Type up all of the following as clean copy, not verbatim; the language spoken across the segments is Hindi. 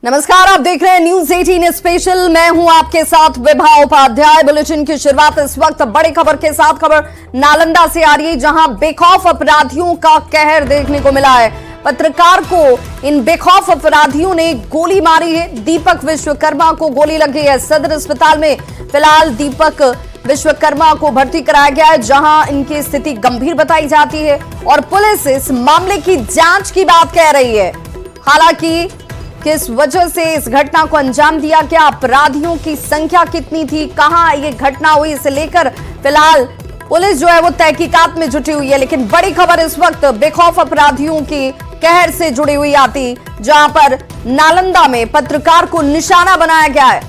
नमस्कार, आप देख रहे हैं न्यूज 18 स्पेशल। मैं हूं आपके साथ विभा उपाध्याय। बुलेटिन की शुरुआत इस वक्त बड़ी खबर के साथ। खबर नालंदा से आ रही है, जहां बेखौफ अपराधियों का कहर देखने को मिला है। पत्रकार को इन बेखौफ अपराधियों ने गोली मारी है। दीपक विश्वकर्मा को गोली लगी है। सदर अस्पताल में फिलहाल दीपक विश्वकर्मा को भर्ती कराया गया है, जहां इनकी स्थिति गंभीर बताई जाती है और पुलिस इस मामले की जांच की बात कह रही है। हालांकि किस वजह से इस घटना को अंजाम दिया गया, अपराधियों की संख्या कितनी थी, कहां ये घटना हुई, इसे लेकर फिलहाल पुलिस जो है वो तहकीकात में जुटी हुई है। लेकिन बड़ी खबर इस वक्त बेखौफ अपराधियों की कहर से जुड़ी हुई आती, जहां पर नालंदा में पत्रकार को निशाना बनाया गया है।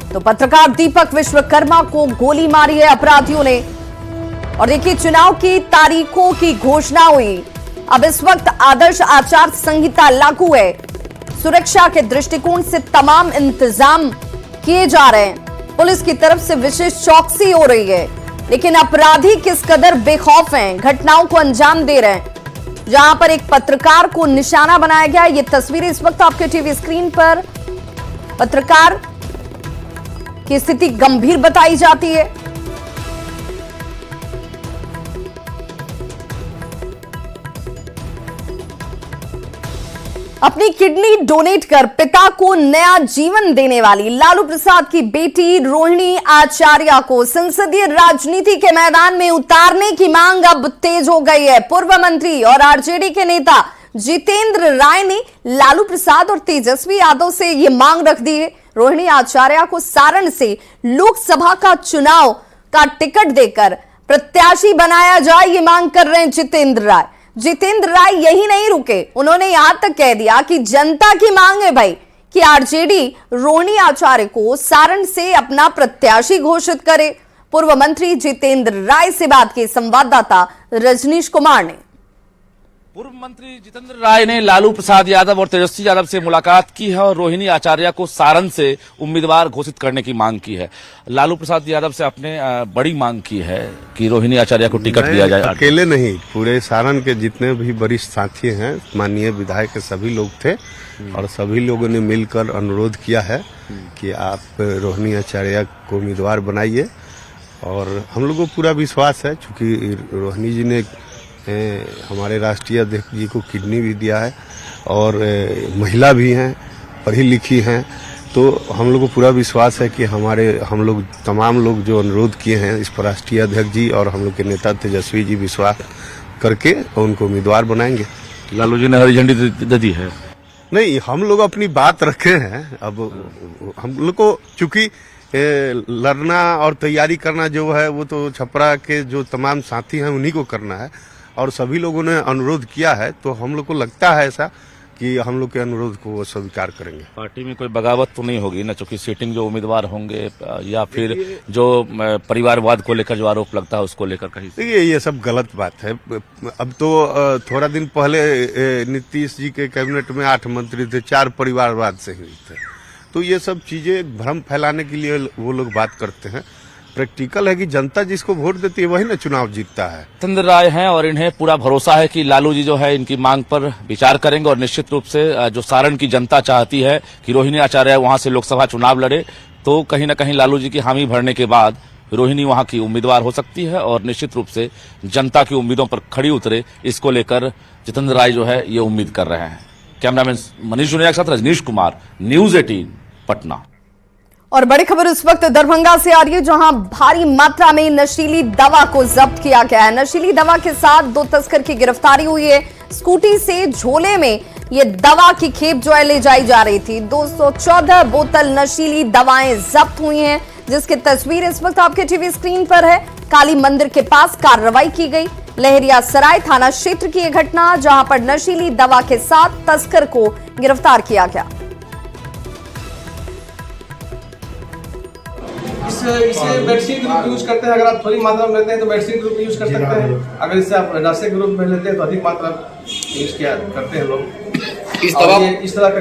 तो पत्रकार दीपक विश्वकर्मा को गोली मारी है अपराधियों ने। और देखिए, चुनाव की तारीखों की घोषणा हुई। अब इस वक्त आदर्श आचार संहिता लागू है। सुरक्षा के दृष्टिकोण से तमाम इंतजाम किए जा रहे हैं। पुलिस की तरफ से विशेष चौकसी हो रही है। लेकिन अपराधी किस कदर बेखौफ हैं, घटनाओं को अंजाम दे रहे हैं। जहां पर एक पत्रकार को निशाना बनाया गया, ये तस्वीरें इस वक्त आपके टीवी स्क्रीन पर। पत्रकार की स्थिति गंभीर बताई जाती है। अपनी किडनी डोनेट कर पिता को नया जीवन देने वाली लालू प्रसाद की बेटी रोहिणी आचार्य को संसदीय राजनीति के मैदान में उतारने की मांग अब तेज हो गई है। पूर्व मंत्री और आरजेडी के नेता जितेंद्र राय ने लालू प्रसाद और तेजस्वी यादव से ये मांग रख दी है। रोहिणी आचार्य को सारण से लोकसभा का चुनाव का टिकट देकर प्रत्याशी बनाया जाए, ये मांग कर रहे हैं जितेंद्र राय। जितेंद्र राय यही नहीं रुके, उन्होंने यहां तक कह दिया कि जनता की मांग है भाई कि आरजेडी रोहिणी आचार्य को सारण से अपना प्रत्याशी घोषित करे। पूर्व मंत्री जितेंद्र राय से बात की संवाददाता रजनीश कुमार ने। पूर्व मंत्री जितेंद्र राय ने लालू प्रसाद यादव और तेजस्वी यादव से मुलाकात की है और रोहिणी आचार्य को सारण से उम्मीदवार घोषित करने की मांग की है। लालू प्रसाद यादव से आपने बड़ी मांग की है कि रोहिणी आचार्य को टिकट दिया जाए। अकेले नहीं, पूरे सारण के जितने भी वरिष्ठ साथी हैं, माननीय विधायक के सभी लोग थे और सभी लोगों ने मिलकर अनुरोध किया है कि आप रोहिणी आचार्य को उम्मीदवार बनाइए। और हम लोगों को पूरा विश्वास है, चूंकि रोहिणी जी ने हमारे राष्ट्रीय अध्यक्ष जी को किडनी भी दिया है और महिला भी हैं, पढ़ी लिखी हैं, तो हम लोग को पूरा विश्वास है कि हम लोग तमाम लोग जो अनुरोध किए हैं इस पर राष्ट्रीय अध्यक्ष जी और हम लोग के नेता तेजस्वी जी विश्वास करके उनको उम्मीदवार बनाएंगे। लालू जी ने हरी झंडी दे दी है? नहीं, हम लोग अपनी बात रखे हैं। अब हम लोग को चूंकि लड़ना और तैयारी करना जो है वो तो छपरा के जो तमाम साथी हैं उन्हीं को करना है और सभी लोगों ने अनुरोध किया है, तो हम लोग को लगता है ऐसा कि हम लोग के अनुरोध को वो स्वीकार करेंगे। पार्टी में कोई बगावत तो नहीं होगी ना, चूंकि सीटिंग जो उम्मीदवार होंगे या फिर जो परिवारवाद को लेकर जो आरोप लगता है उसको लेकर कहीं? देखिए, ये सब गलत बात है। अब तो थोड़ा दिन पहले नीतीश जी के कैबिनेट में 8 मंत्री थे, 4 परिवारवाद से ही थे। तो ये सब चीजें भ्रम फैलाने के लिए वो लोग बात करते हैं। प्रैक्टिकल है कि जनता जिसको वोट देती है वही ना चुनाव जीतता है। जितेंद्र राय हैं और इन्हें पूरा भरोसा है कि लालू जी जो है इनकी मांग पर विचार करेंगे और निश्चित रूप से जो सारण की जनता चाहती है कि रोहिणी आचार्य वहां से लोकसभा चुनाव लड़े, तो कहीं न कहीं लालू जी की हामी भरने के बाद रोहिणी वहां की उम्मीदवार हो सकती है और निश्चित रूप से जनता की उम्मीदों पर खड़ी उतरे, इसको लेकर जितेंद्र राय जो है ये उम्मीद कर रहे हैं। कैमरामैन मनीष जुनिया के साथ रजनीश कुमार, न्यूज 18 पटना। और बड़ी खबर इस वक्त दरभंगा से आ रही है, जहां भारी मात्रा में नशीली दवा को जब्त किया गया है। नशीली दवा के साथ 2 तस्कर की गिरफ्तारी हुई है। स्कूटी से झोले में ये दवा की खेप जो है ले जाई जा रही थी। 214 बोतल नशीली दवाएं जब्त हुई हैं, जिसकी तस्वीर इस वक्त आपके टीवी स्क्रीन पर है। काली मंदिर के पास कार्रवाई की गई। लहरिया सराय थाना क्षेत्र की यह घटना, जहां पर नशीली दवा के साथ तस्कर को गिरफ्तार किया गया। इसे मेडिसिन ग्रुप यूज करते हैं। अगर आप थोड़ी मात्रा में लेते हैं तो मेडिसिन ग्रुप यूज कर सकते हैं। अगर इसे आप नशे ग्रुप में लेते हैं तो अधिक मात्रा यूज किया करते हैं लोग। इस तरह का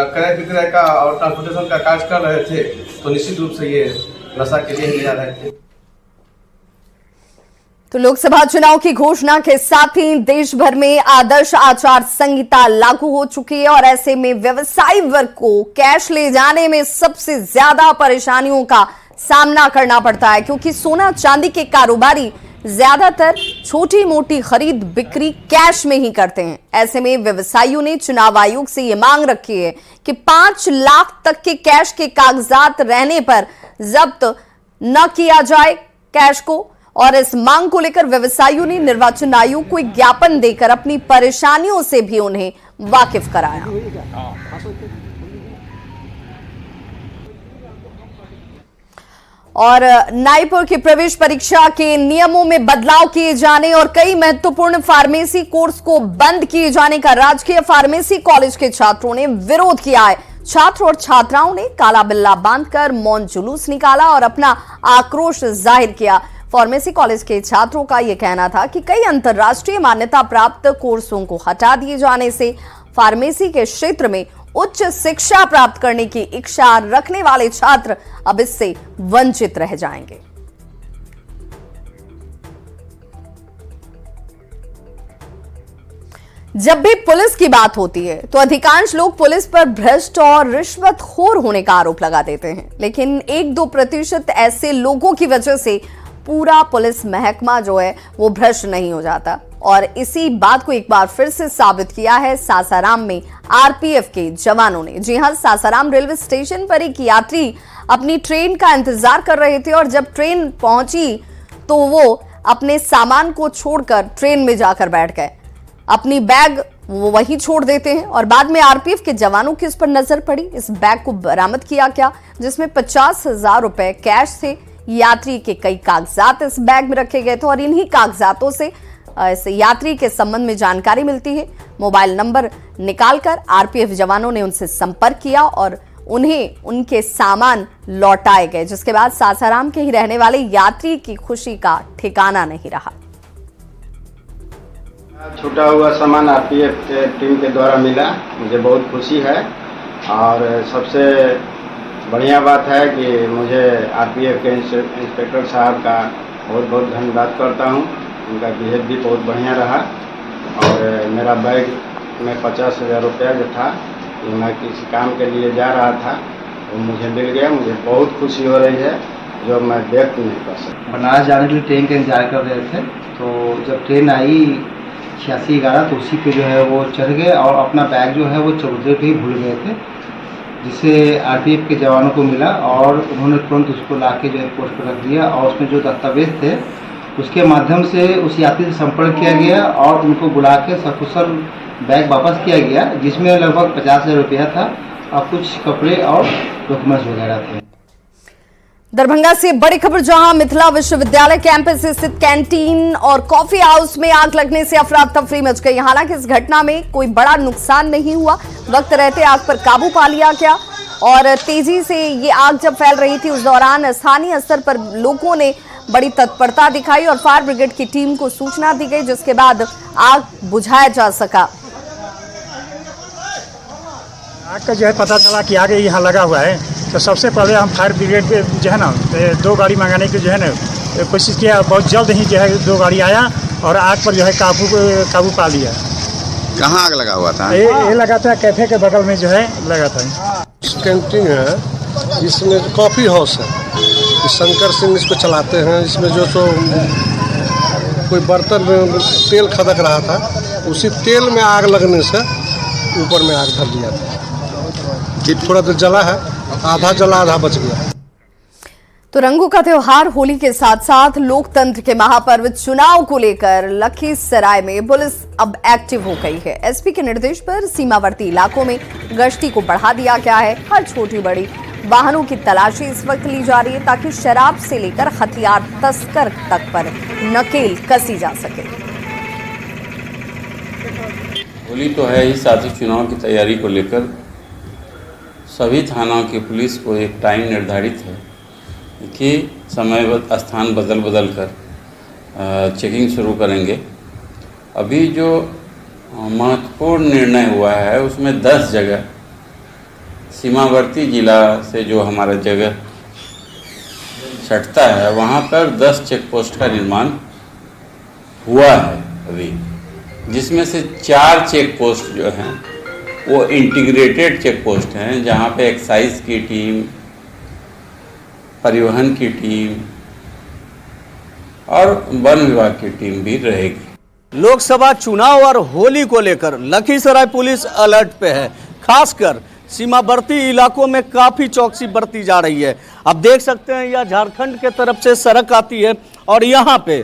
क्रय विक्रय का और ट्रांसपोर्टेशन का कार्य कर रहे थे, तो निश्चित रूप से ये नशा के लिए ले जा रहे थे। तो लोकसभा चुनाव की घोषणा के साथ ही देश भर में आदर्श आचार संहिता लागू हो चुकी है और ऐसे में व्यवसायी वर्ग को कैश ले जाने में सबसे ज्यादा परेशानियों का सामना करना पड़ता है, क्योंकि सोना चांदी के कारोबारी ज्यादातर छोटी मोटी खरीद बिक्री कैश में ही करते हैं। ऐसे में व्यवसायियों ने चुनाव आयोग से यह मांग रखी है कि 5 लाख तक के कैश के कागजात रहने पर जब्त न किया जाए कैश को। और इस मांग को लेकर व्यवसायियों ने निर्वाचन आयोग को एक ज्ञापन देकर अपनी परेशानियों से भी उन्हें वाकिफ कराया। और नाईपुर की प्रवेश परीक्षा के नियमों में बदलाव किए जाने और कई महत्वपूर्ण फार्मेसी कोर्स को बंद किए जाने का राजकीय फार्मेसी कॉलेज के छात्रों ने विरोध किया है। छात्र और छात्राओं ने काला बिल्ला बांधकर मौन जुलूस निकाला और अपना आक्रोश जाहिर किया। फार्मेसी कॉलेज के छात्रों का यह कहना था कि कई अंतर्राष्ट्रीय मान्यता प्राप्त कोर्सों को हटा दिए जाने से फार्मेसी के क्षेत्र में उच्च शिक्षा प्राप्त करने की इच्छा रखने वाले छात्र अब इससे वंचित रह जाएंगे। जब भी पुलिस की बात होती है तो अधिकांश लोग पुलिस पर भ्रष्ट और रिश्वतखोर होने का आरोप लगा देते हैं, लेकिन 1-2% ऐसे लोगों की वजह से पूरा पुलिस महकमा जो है वो भ्रष्ट नहीं हो जाता। और इसी बात को एक बार फिर से साबित किया है सासाराम में आरपीएफ के जवानों ने। जी हां, सासाराम रेलवे स्टेशन पर एक यात्री अपनी ट्रेन का इंतजार कर रहे थे और जब ट्रेन पहुंची तो वो अपने सामान को छोड़कर ट्रेन में जाकर बैठ गए। अपनी बैग वो वहीं छोड़ देते हैं और बाद में आरपीएफ के जवानों की इस पर नजर पड़ी। इस बैग को बरामद किया गया जिसमें 50,000 रुपए कैश थे। यात्री के कई कागजात इस बैग में रखे गए थे और इन्हीं कागजातों से इस यात्री के संबंध में जानकारी मिलती है। मोबाइल नंबर निकालकर आरपीएफ जवानों ने उनसे संपर्क किया और उन्हें उनके सामान लौटाए गए, जिसके बाद सासाराम के ही रहने वाले यात्री की खुशी का ठिकाना नहीं रहा। छूटा हुआ सामान आरपीएफ के टीम के द्वारा मिला, मुझे बहुत खुशी है। और सबसे बढ़िया बात है कि मुझे आरपीएफ के इंस्पेक्टर साहब का बहुत बहुत धन्यवाद करता हूं। उनका बिहेव भी बहुत बढ़िया रहा। और मेरा बैग में 50,000 रुपया जो था, ये मैं किसी काम के लिए जा रहा था, वो मुझे मिल गया। मुझे बहुत खुशी हो रही है जो मैं व्यक्त नहीं कर सकता। बनारस जाने के लिए ट्रेन का इंतजार कर रहे थे, तो जब ट्रेन आई 86-11 तो उसी पे जो है वो चढ़ गए और अपना बैग जो है वो चबूतरे पे ही भूल गए थे, जिससे आरपीएफ के जवानों को मिला और उन्होंने तुरंत उसको लाके जो है पोस्ट पर रख दिया। और उसमें जो दस्तावेज थे उसके माध्यम से उस यात्री से संपर्क किया गया और उनको बुला के सकुशल बैग वापस किया गया, जिसमें लगभग 50,000 रुपया था और कुछ कपड़े और डॉक्यूमेंट्स वगैरह थे। दरभंगा से बड़ी खबर, जहां मिथिला विश्वविद्यालय कैंपस स्थित कैंटीन और कॉफी हाउस में आग लगने से अफरा तफरी मच गई। हालांकि इस घटना में कोई बड़ा नुकसान नहीं हुआ। वक्त रहते आग पर काबू पा लिया गया और तेजी से ये आग जब फैल रही थी उस दौरान स्थानीय स्तर पर लोगों ने बड़ी तत्परता दिखाई और फायर ब्रिगेड की टीम को सूचना दी गई, जिसके बाद आग बुझाया जा सका। आग का जो है पता चला कि आगे यहाँ लगा हुआ है, तो सबसे पहले हम फायर ब्रिगेड पे जो है ना 2 गाड़ी मंगाने की जो है ना कोशिश किया। बहुत जल्द ही जो है 2 गाड़ी आया और आग पर जो है काबू पा लिया। कहाँ आग लगा हुआ था? ये लगा था कैफे के बगल में जो है लगा था। कैंटीन है, इसमें कॉफ़ी हाउस है, शंकर सिंह इसको चलाते हैं। इसमें जो तो कोई बर्तन में तेल खदक रहा था, उसी तेल में आग लगने से ऊपर में आग धर लिया था। थोड़ा देर जला है, आधा जला आधा बच गया। तो रंगों का त्योहार होली के साथ साथ लोकतंत्र के महापर्व चुनाव को लेकर लखीसराय में पुलिस अब एक्टिव हो गई है। एसपी के निर्देश पर सीमावर्ती इलाकों में गश्ती को बढ़ा दिया गया है। हर छोटी बड़ी वाहनों की तलाशी इस वक्त ली जा रही है ताकि शराब से लेकर हथियार तस्कर तक पर नकेल कसी जा सके। होली तो है ही, साथ ही चुनाव की तैयारी को लेकर सभी थानों की पुलिस को एक टाइम निर्धारित है कि समय स्थान बदल कर चेकिंग शुरू करेंगे। अभी जो महत्वपूर्ण निर्णय हुआ है उसमें 10 जगह सीमावर्ती जिला से जो हमारा जगह सटता है वहाँ पर 10 चेक पोस्ट का निर्माण हुआ है अभी, जिसमें से 4 चेक पोस्ट जो हैं वो इंटीग्रेटेड चेक पोस्ट हैं, जहाँ पे एक्साइज की टीम, परिवहन की टीम और वन विभाग की टीम भी रहेगी। लोकसभा चुनाव और होली को लेकर लखीसराय पुलिस अलर्ट पे है। खासकर सीमावर्ती इलाकों में काफ़ी चौकसी बरती जा रही है। अब देख सकते हैं यह झारखंड के तरफ से सड़क आती है और यहाँ पे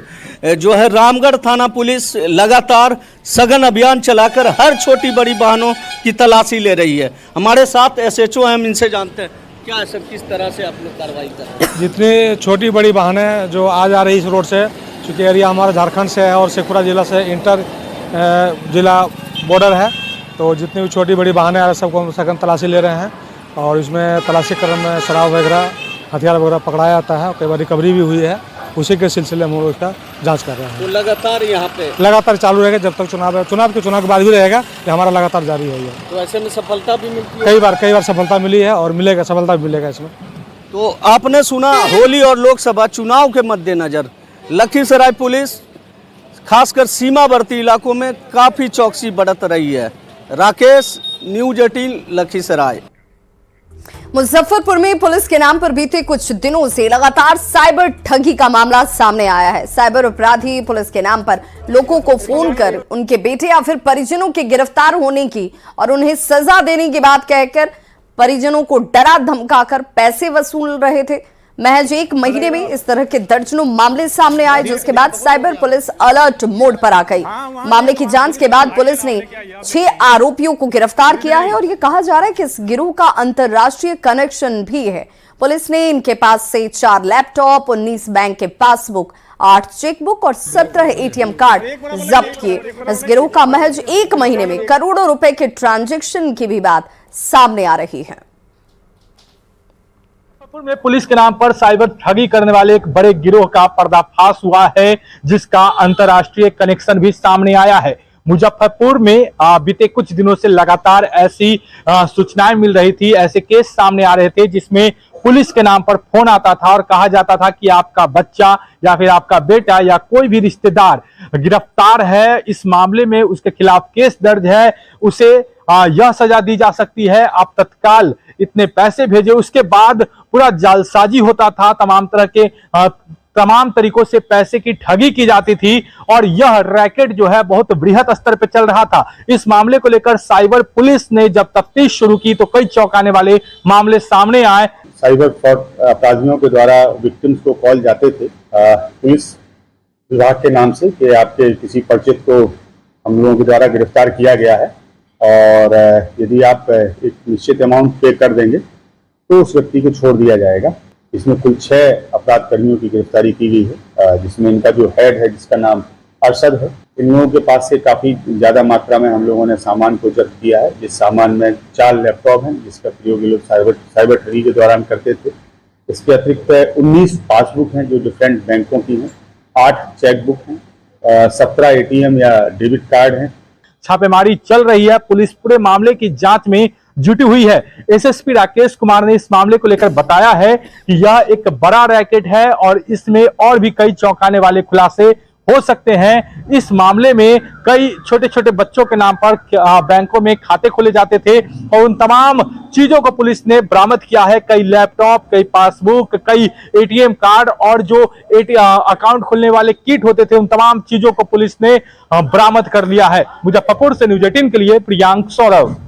जो है रामगढ़ थाना पुलिस लगातार सघन अभियान चलाकर हर छोटी बड़ी वाहनों की तलाशी ले रही है। हमारे साथ SHO हैं, हम इनसे जानते हैं क्या है सर, किस तरह से आप लोग कार्रवाई कर रहे हैं? जितनी छोटी बड़ी वाहनें जो आ जा रही इस रोड से, चूँकि एरिया हमारा झारखंड से है और शेखपुरा जिला से इंटर जिला बॉर्डर है, तो जितनी भी छोटी बड़ी वाहनें आ रही सबको हम सघन तलाशी ले रहे हैं। और इसमें तलाशी क्रम में शराब वगैरह, हथियार वगैरह पकड़ाया जाता है, कई बार रिकवरी भी हुई है। उसी के सिलसिले में हम लोग इसका जांच कर रहे हैं। तो लगातार यहाँ पे लगातार चालू रहेगा जब तक चुनाव है। चुनाव के बाद भी रहेगा, ये हमारा लगातार जारी है। तो ऐसे में सफलता भी मिलती है? कई बार सफलता मिली है और मिलेगा, सफलता भी मिलेगा इसमें। तो आपने सुना, होली और लोकसभा चुनाव के मद्देनजर लखीसराय पुलिस खासकर सीमावर्ती इलाकों में काफ़ी चौकसी बरत रही है। राकेश, न्यूज़ 18 लखीसराय। मुजफ्फरपुर में पुलिस के नाम पर बीते कुछ दिनों से लगातार साइबर ठगी का मामला सामने आया है। साइबर अपराधी पुलिस के नाम पर लोगों को फोन कर उनके बेटे या फिर परिजनों के गिरफ्तार होने की और उन्हें सजा देने की बात कहकर परिजनों को डरा धमकाकर पैसे वसूल रहे थे। महज 1 महीने में इस तरह के दर्जनों मामले सामने आए, जिसके बाद साइबर पुलिस अलर्ट मोड पर आ गई। मामले की जांच के बाद पुलिस ने 6 आरोपियों को गिरफ्तार किया है और यह कहा जा रहा है कि इस गिरोह का अंतर्राष्ट्रीय कनेक्शन भी है। पुलिस ने इनके पास से 4 लैपटॉप, 19 बैंक के पासबुक, 8 चेकबुक और 17 ATM कार्ड जब्त किए। इस गिरोह का महज 1 महीने में करोड़ों रुपए के ट्रांजैक्शन की भी बात सामने आ रही है। में पुलिस के नाम पर साइबर ठगी करने वाले एक बड़े गिरोह का पर्दाफाश हुआ है, जिसका अंतर्राष्ट्रीय कनेक्शन भी सामने आया है। मुजफ्फरपुर में बीते कुछ दिनों से लगातार ऐसी सूचनाएं मिल रही थी, ऐसे केस सामने आ रहे थे जिसमें पुलिस के नाम पर फोन आता था और कहा जाता था कि आपका बच्चा या फिर आपका बेटा या कोई भी रिश्तेदार गिरफ्तार है, इस मामले में उसके खिलाफ केस दर्ज है, उसे यह सजा दी जा सकती है, आप तत्काल इतने पैसे भेजे। उसके बाद पूरा जालसाजी होता था, तमाम तरीकों से पैसे की ठगी की जाती थी और यह रैकेट जो है बहुत बृहत स्तर पर चल रहा था। इस मामले को लेकर साइबर पुलिस ने जब तफ्तीश शुरू की तो कई चौंकाने वाले मामले सामने आए। साइबर फ्रॉड अपराधियों के द्वारा विक्टिम्स को कॉल जाते थे पुलिस विभाग के नाम से कि आपके किसी परिचित को हम लोगों के द्वारा गिरफ्तार किया गया है और यदि आप एक निश्चित अमाउंट पे कर देंगे तो उस व्यक्ति को छोड़ दिया जाएगा। इसमें कुल 6 अपराध कर्मियों की गिरफ्तारी की गई है, जिसमें इनका जो हेड है जिसका नाम अरशद है। इन लोगों के पास से काफ़ी ज़्यादा मात्रा में हम लोगों ने सामान को जब्त किया है, जिस सामान में 4 लैपटॉप हैं जिसका प्रयोग ये लोग साइबर ठगी के दौरान करते थे। इसके अतिरिक्त 19 पासबुक हैं जो डिफरेंट बैंकों की हैं, 8 चेकबुक हैं, 17 ATM या डेबिट कार्ड हैं। छापेमारी चल रही है, पुलिस पूरे मामले की जांच में जुटी हुई है। SSP राकेश कुमार ने इस मामले को लेकर बताया है कि यह एक बड़ा रैकेट है और इसमें और भी कई चौंकाने वाले खुलासे हो सकते हैं। इस मामले में कई छोटे छोटे बच्चों के नाम पर बैंकों में खाते खोले जाते थे और उन तमाम चीजों को पुलिस ने बरामद किया है। कई लैपटॉप, कई पासबुक, कई ATM कार्ड और जो अकाउंट खोलने वाले किट होते थे, उन तमाम चीजों को पुलिस ने बरामद कर लिया है। मुजफ्फरपुर से न्यूज़ 18 के लिए प्रियांक सौरभ।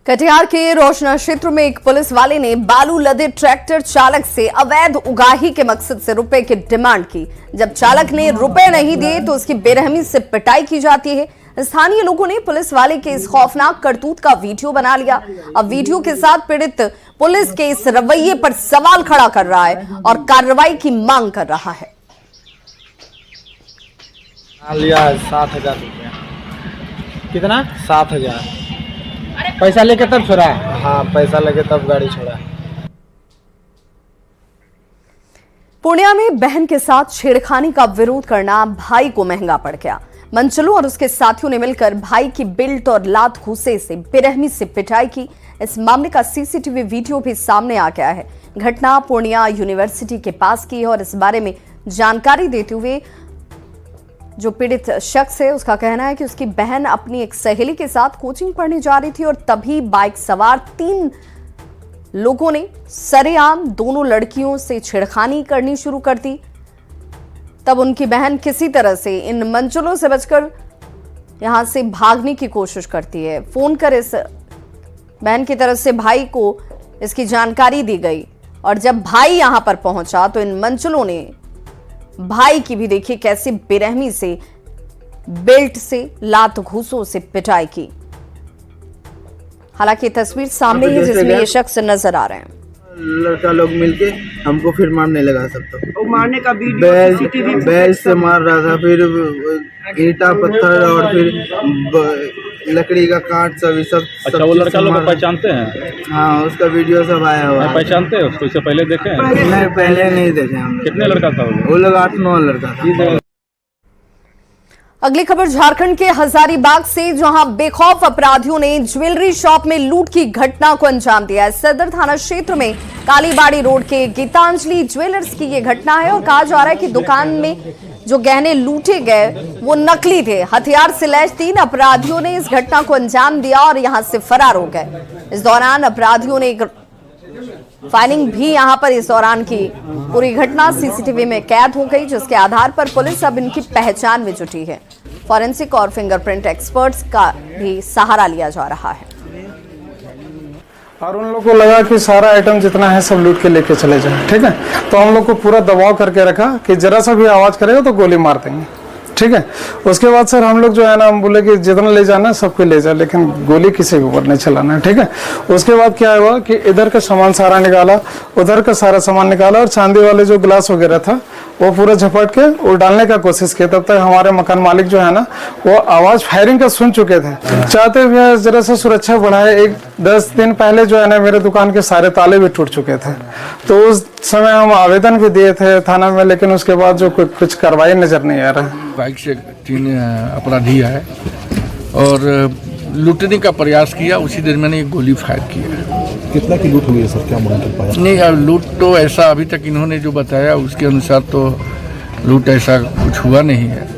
कटिहार के रोशना क्षेत्र में एक पुलिस वाले ने बालू लदे ट्रैक्टर चालक से अवैध उगाही के मकसद से रुपए की डिमांड की। जब चालक ने रुपए नहीं दिए तो उसकी बेरहमी से पिटाई की जाती है। स्थानीय लोगों ने पुलिस वाले के इस खौफनाक करतूत का वीडियो बना लिया। अब वीडियो के साथ पीड़ित पुलिस के इस रवैये पर सवाल खड़ा कर रहा है और कार्रवाई की मांग कर रहा है। लिया 7,000 रुपया। कितना? 7,000। पैसा लेके तब छोड़ा? हाँ, पैसा लेके तब गाड़ी छोड़ा। पूर्णिया में बहन के साथ छेड़खानी का विरोध करना भाई को महंगा पड़ गया। मंचलू और उसके साथियों ने मिलकर भाई की बेल्ट और लात घूंसे से बेरहमी से पिटाई की। इस मामले का CCTV वीडियो भी सामने आ गया है। घटना पूर्णिया यूनिवर्सिटी के पास की है और इस बारे में जानकारी देते हुए जो पीड़ित शख्स है उसका कहना है कि उसकी बहन अपनी एक सहेली के साथ कोचिंग पढ़ने जा रही थी और तभी बाइक सवार 3 लोगों ने सरेआम दोनों लड़कियों से छेड़खानी करनी शुरू कर दी। तब उनकी बहन किसी तरह से इन मंचलों से बचकर यहां से भागने की कोशिश करती है। फोन कर इस बहन की तरफ से भाई को इसकी जानकारी दी गई और जब भाई यहां पर पहुंचा तो इन मंचलों ने भाई की भी देखिए कैसे बेरहमी से बेल्ट से लात घूसों से पिटाई की। हालांकि तस्वीर सामने ही जिसमें ये शख्स नजर आ रहे हैं। लड़का लोग मिलके हमको फिर मारने लगा सबको। वो मारने का वीडियो बैल से मार रहा था, फिर ईंटा पत्थर और फिर लकड़ी का काट सब। अच्छा, वो लड़का लोग पहचानते हैं? हाँ, उसका वीडियो सब आया हुआ है। पहचानते हैं उसको? इससे पहले देखे हैं? नहीं, पहले नहीं देखे हम। कितने लड़का था वो लोग? 8-9 लड़का था। अगली खबर झारखंड के हजारीबाग से, जहां बेखौफ अपराधियों ने ज्वेलरी शॉप में लूट की घटना को अंजाम दिया है। सदर थाना क्षेत्र में कालीबाड़ी रोड के गीतांजलि ज्वेलर्स की यह घटना है और कहा जा रहा है कि दुकान में जो गहने लूटे गए वो नकली थे। हथियार से लैस 3 अपराधियों ने इस घटना को अंजाम दिया और यहां से फरार हो गए। इस दौरान अपराधियों ने फायरिंग भी यहां पर इस दौरान की। पूरी घटना सीसीटीवी में कैद हो गई, जिसके आधार पर पुलिस अब इनकी पहचान में जुटी है। फॉरेंसिक और फिंगरप्रिंट एक्सपर्ट्स का भी सहारा लिया जा रहा है। और उन लोगों को लगा कि सारा आइटम जितना है सब लूट के लेके चले जाए। ठीक है, तो हम लोग को पूरा दबाव करके रखा कि जरा सा भी आवाज करेगा तो गोली मार देंगे। ठीक है, उसके बाद सर हम लोग जो है ना, हम बोले कि जितना ले जाना है सबको ले जाए, लेकिन गोली किसी के ऊपर नहीं चलाना है। ठीक है, उसके बाद क्या हुआ कि इधर का सामान सारा निकाला, उधर का सारा सामान निकाला और चांदी वाले जो ग्लास वगैरह था वो पूरा झपट के वो डालने का कोशिश किया। तब तक हमारे मकान मालिक जो है ना वो आवाज फायरिंग का सुन चुके थे। चाहते हुए जरा सा सुरक्षा बढ़ाए। 10 दिन पहले जो है ना मेरे दुकान के सारे ताले भी टूट चुके थे, तो उस समय हम आवेदन भी दिए थे थाना में, लेकिन उसके बाद जो कुछ कार्रवाई नजर नहीं आ रहा। बाइक से 3 अपराधी आए और लूटने का प्रयास किया। उसी देर मैंने एक गोली फायर किया। कितना की लूट हुई है सर, क्या मालूम चल पाया? नहीं, अब लूट तो ऐसा अभी तक इन्होंने जो बताया उसके अनुसार तो लूट ऐसा कुछ हुआ नहीं है।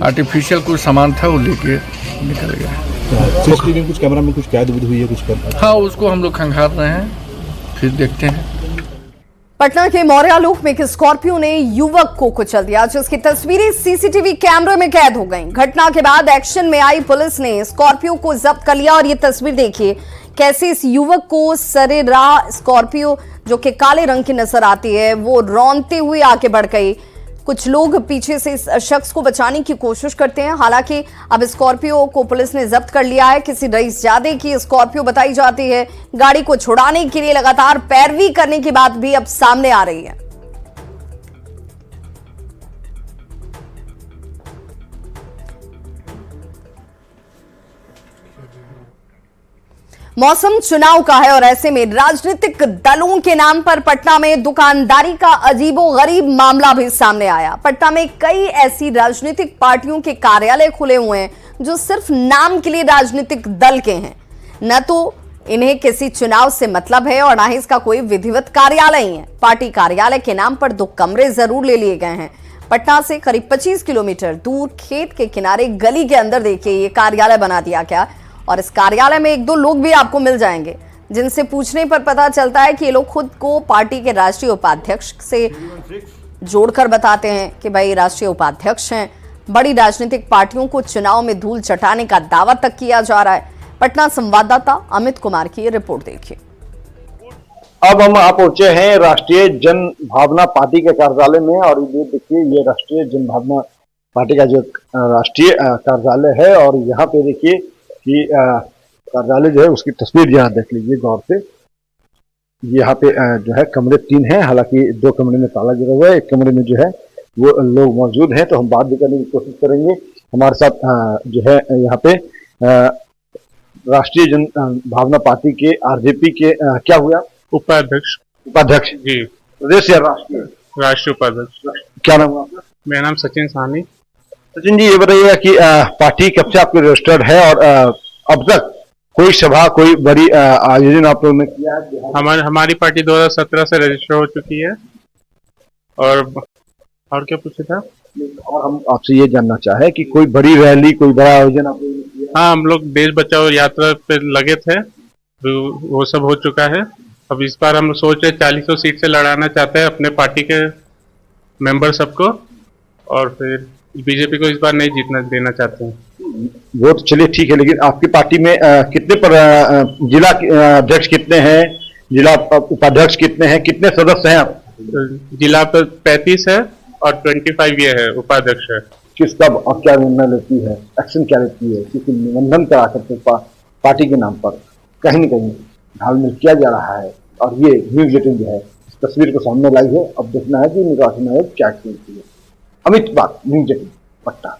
आर्टिफिशियल कुछ सामान था वो लेके निकल गया। सीसीटीवी में कुछ कैमरा में कुछ कैद हुई है कुछ कर? हाँ, उसको हम लोग खंगाल रहे हैं, फिर देखते हैं। पटना के मौर्यालोक में एक स्कॉर्पियो ने युवक को कुचल दिया, जिसकी तस्वीरें सीसीटीवी कैमरे में कैद हो गईं। घटना के बाद एक्शन में आई पुलिस ने स्कॉर्पियो को जब्त कर लिया और ये तस्वीर देखिए कैसे इस युवक को सरेराह स्कॉर्पियो जो कि काले रंग की नजर आती है वो रौंदते हुए आगे बढ़ गई। कुछ लोग पीछे से इस शख्स को बचाने की कोशिश करते हैं। हालांकि अब स्कॉर्पियो को पुलिस ने जब्त कर लिया है। किसी रईसजादे की स्कॉर्पियो बताई जाती है। गाड़ी को छुड़ाने के लिए लगातार पैरवी करने की बात भी अब सामने आ रही है। मौसम चुनाव का है और ऐसे में राजनीतिक दलों के नाम पर पटना में दुकानदारी का अजीबोगरीब मामला भी सामने आया। पटना में कई ऐसी राजनीतिक पार्टियों के कार्यालय खुले हुए हैं जो सिर्फ नाम के लिए राजनीतिक दल के हैं। न तो इन्हें किसी चुनाव से मतलब है और न ही इसका कोई विधिवत कार्यालय ही है। पार्टी कार्यालय के नाम पर 2 कमरे जरूर ले लिए गए हैं। पटना से करीब 25 किलोमीटर दूर खेत के किनारे गली के अंदर देखिए ये कार्यालय बना दिया गया और इस कार्यालय में 1-2 लोग भी आपको मिल जाएंगे, जिनसे पूछने पर पता चलता है कि ये लोग खुद को पार्टी के राष्ट्रीय उपाध्यक्ष से जोड़कर बताते हैं कि भाई राष्ट्रीय उपाध्यक्ष हैं। बड़ी राजनीतिक पार्टियों को चुनाव में धूल चटाने का दावा तक किया जा रहा है। पटना संवाददाता अमित कुमार की रिपोर्ट देखिए। अब हम आप पहुंचे हैं राष्ट्रीय जन भावना पार्टी के कार्यालय में और ये देखिए ये राष्ट्रीय जन भावना पार्टी का जो राष्ट्रीय कार्यालय है और यहाँ पे देखिए कि कार्यालय जो है उसकी तस्वीर यहाँ देख लीजिए गौर से। यहाँ पे जो है कमरे 3 हैं, हालांकि 2 कमरे में ताला गिरा हुआ है, 1 कमरे में जो है वो लोग मौजूद हैं, तो हम बात भी करने की कोशिश करेंगे। हमारे साथ जो है यहाँ पे राष्ट्रीय जन भावना पार्टी के आरजेपी के क्या हुआ उपाध्यक्ष जी, प्रदेश या राष्ट्रीय उपाध्यक्ष। क्या नाम हुआ? मेरा नाम सचिन साहनी। सचिन जी, ये बताइएगा कि पार्टी कब से आपके रजिस्टर्ड है और अब तक कोई सभा कोई बड़ी आयोजन आप लोगों ने किया है? हमारी पार्टी 2017 से रजिस्टर हो चुकी है। और क्या पूछा था? और हम आपसे ये जानना चाहे कि कोई बड़ी रैली, कोई बड़ा आयोजन आपने किया? हाँ, हम लोग देश बचाओ यात्रा पे लगे थे, वो सब हो चुका है। अब इस बार हम सोच रहे 40 सीट से लड़ाना चाहते हैं अपने पार्टी के मेंबर सबको, और फिर बीजेपी को इस बार नहीं जीतना देना चाहते हैं। वो तो चलिए ठीक है, लेकिन आपकी पार्टी में कितने पर जिला अध्यक्ष कितने हैं, जिला उपाध्यक्ष कितने हैं, कितने सदस्य हैं आप? जिला पर 35 है और 25 ये है उपाध्यक्ष है। किस कब और क्या निर्णय लेती है, एक्शन क्या लेती है? क्योंकि निबंधन करा करके पार्टी के नाम पर कहीं न कहीं ढालमेल किया जा रहा है, और ये न्यूज 18 जो है इस तस्वीर को सामने लाई है। अब देखना है कि निर्वाचन आयोग क्या करती है। अमित बात, न्यूज 18 पटना।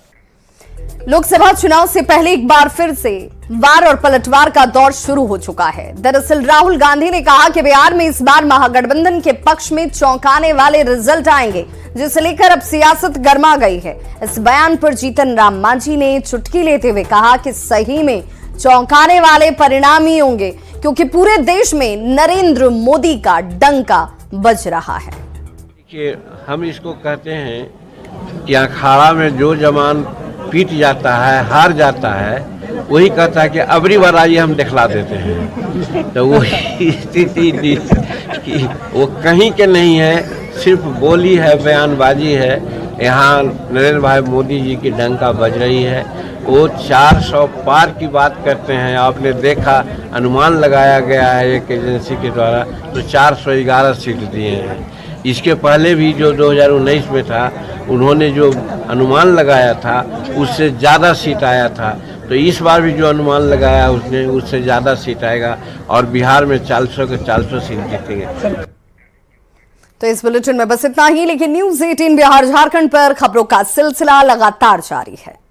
लोकसभा चुनाव से पहले एक बार फिर से वार और पलटवार का दौर शुरू हो चुका है। दरअसल राहुल गांधी ने कहा कि बिहार में इस बार महागठबंधन के पक्ष में चौंकाने वाले रिजल्ट आएंगे, जिसे लेकर अब सियासत गर्मा गई है। इस बयान पर जीतन राम मांझी ने चुटकी लेते हुए कहा कि सही में चौंकाने वाले परिणाम ही होंगे, क्योंकि पूरे देश में नरेंद्र मोदी का डंका बज रहा है। देखिए, हम इसको कहते हैं कि अखाड़ा में जो जवान पीट जाता है, हार जाता है, वही कहता है कि अबरी बार आइए हम दिखला देते हैं। तो वही स्थिति कि वो कहीं के नहीं है, सिर्फ बोली है, बयानबाजी है। यहाँ नरेंद्र भाई मोदी जी की डंका बज रही है। वो 400 पार की बात करते हैं। आपने देखा, अनुमान लगाया गया है एक एजेंसी के द्वारा, तो 411 सीट दिए हैं। इसके पहले भी जो 2019 में था, उन्होंने जो अनुमान लगाया था उससे ज़्यादा सीट आया था। तो इस बार भी जो अनुमान लगाया उसने, उससे ज़्यादा सीट आएगा और बिहार में 400 के 400 सीट जीतेंगे। तो इस बुलेटिन में बस इतना ही, लेकिन न्यूज़ 18 बिहार झारखंड पर खबरों का सिलसिला लगातार जारी है।